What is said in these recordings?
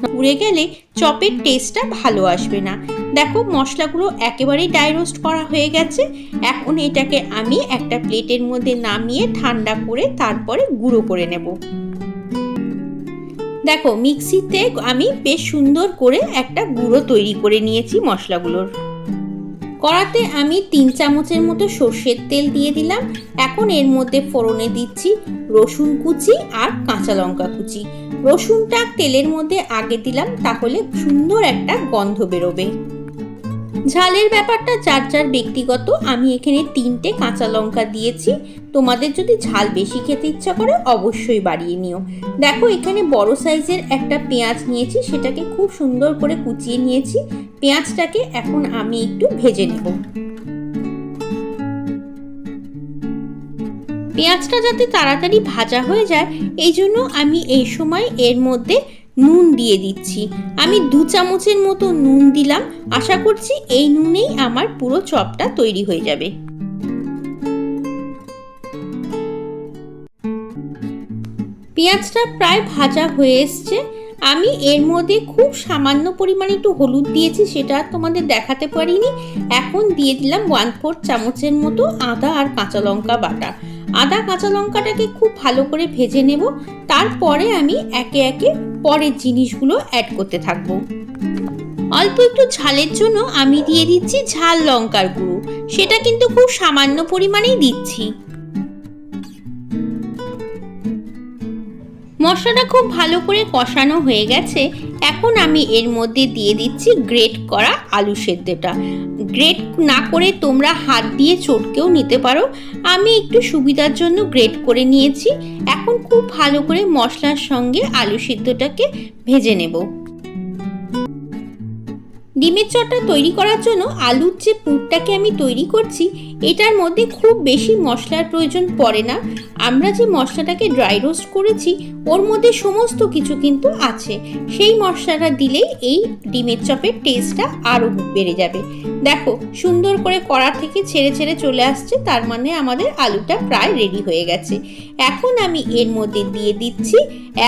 পুড়ে গেলে চপের টেস্টটা ভালো আসবে না। দেখো মশলাগুলো একেবারেই ড্রাই রোস্ট করা হয়ে গেছে। এখন এটাকে আমি একটা প্লেটের মধ্যে নামিয়ে ঠান্ডা করে তারপরে গুঁড়ো করে নেব। দেখো মিক্সিতে আমি বেশ সুন্দর করে একটা গুঁড়ো তৈরি করে নিয়েছি মশলাগুলোর। কড়াতে আমি 3 চামচের মতো সর্ষের তেল দিয়ে দিলাম। এখন এর মধ্যে ফোড়নে দিচ্ছি রসুন কুচি আর কাঁচা লঙ্কা কুচি। রসুনটা তেলের মধ্যে আগে দিলাম, তাহলে সুন্দর একটা গন্ধ বেরোবে। ঝালের ব্যাপারটা যার যার ব্যক্তিগত। আমি এখানে 3টে কাঁচা লঙ্কা দিয়েছি। তোমাদের যদি ঝাল বেশি খেতে ইচ্ছা করে অবশ্যই বাড়িয়ে নিও। দেখো এখানে বড় সাইজের একটা পেঁয়াজ নিয়েছি, সেটাকে খুব সুন্দর করে কুচিয়ে নিয়েছি। পেঁয়াজটাকে এখন আমি একটু ভেজে নেব। পেঁয়াজটা যাতে তাড়াতাড়ি ভাজা হয়ে যায় এই জন্য আমি এই সময় এর মধ্যে নুন দিয়ে দিচ্ছি। আমি 2 চামচের মতো নুন দিলাম। আশা করছি এই নুনেই আমার পুরো চপটা তৈরি হয়ে যাবে। পেঁয়াজটা প্রায় ভাজা হয়ে এসছে। আমি এর মধ্যে খুব সামান্য পরিমাণে একটু হলুদ দিয়েছি, সেটা তোমাদের দেখাতে পারিনি। এখন দিয়ে দিলাম 1/4 চামচের মতো আদা আর কাঁচা লঙ্কা বাটা। আদা কাঁচা লঙ্কাটাকে খুব ভালো করে ভেজে নেব। তারপরে আমি একে একে পরের জিনিসগুলো অ্যাড করতে থাকবো। অল্প একটু ঝালের জন্য আমি দিয়ে দিচ্ছি ঝাল লঙ্কার গুঁড়ো, সেটা কিন্তু খুব সামান্য পরিমাণেই দিচ্ছি। মশলাটা খুব ভালো করে কষানো হয়ে গেছে। এখন আমি এর মধ্যে দিয়ে দিচ্ছি গ্রেট করা আলু সেদ্ধটা। গ্রেট না করে তোমরা হাত দিয়ে চটকেও নিতে পারো। আমি একটু সুবিধার জন্য গ্রেট করে নিয়েছি। এখন খুব ভালো করে মশলার সঙ্গে আলু সেদ্ধটাকে ভেজে নেব। ডিমের চপটা তৈরি করার জন্য আলুর যে পুরটাকে আমি তৈরি করছি এটার মধ্যে খুব বেশি মশলার প্রয়োজন পড়ে না। আমরা যে মশলাটাকে ড্রাই রোস্ট করেছি ওর মধ্যে সমস্ত কিছু কিন্তু আছে। সেই মশলাটা দিলেই এই ডিমের চপের টেস্টটা আরও বেড়ে যাবে। দেখো সুন্দর করে কড়া থেকে ছেড়ে ছেড়ে চলে আসছে, তার মানে আমাদের আলুটা প্রায় রেডি হয়ে গেছে। এখন আমি এর মধ্যে দিয়ে দিচ্ছি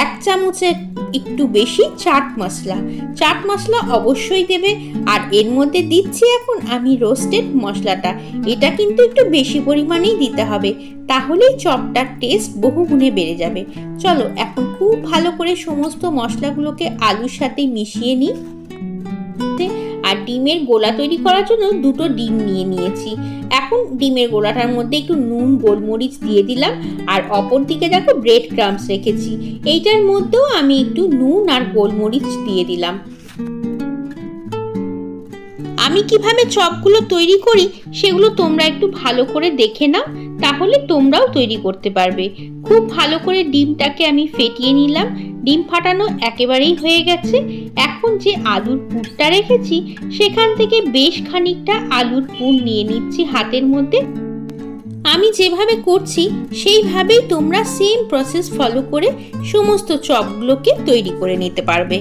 1 চামচের একটু বেশি চাট মশলা। চাট মশলা অবশ্যই দেবে। আর এর মধ্যে দিচ্ছি এখন আমি রোস্টেড মশলাটা। এটা কিন্তু একটু বেশি পরিমাণেই দিতে হবে, তাহলেই চপটার টেস্ট বহুগুণে বেড়ে যাবে। চলো এখন খুব ভালো করে সমস্ত মশলাগুলোকে আলুর সাথে মিশিয়ে নিই। আর ডিমের গোলা তৈরি করার জন্য 2টো ডিম নিয়ে নিয়েছি। এখন ডিমের গোলাটার মধ্যে একটু নুন গোলমরিচ দিয়ে দিলাম। আর অপর দিকে দেখো ব্রেড ক্রাম্বস রেখেছি, এইটার মধ্যেও আমি একটু নুন আর গোলমরিচ দিয়ে দিলাম। আমি কিভাবে চপগুলো তৈরি করি সেগুলো তোমরা একটু ভালো করে দেখে নাও, তাহলে তোমরাও তৈরি করতে পারবে। খুব ভালো করে ডিমটাকে আমি ফেটিয়ে নিলাম। ডিম ফাটানো একেবারেই হয়ে গেছে। এখন যে আলুর পুরটা রেখেছি সেখান থেকে বেশ খানিকটা আলুর পুর নিয়ে নিচ্ছি হাতের মধ্যে। আমি যেভাবে করছি সেইভাবেই তোমরা সেম প্রসেস ফলো করে সমস্ত চপগুলোকে তৈরি করে নিতে পারবে।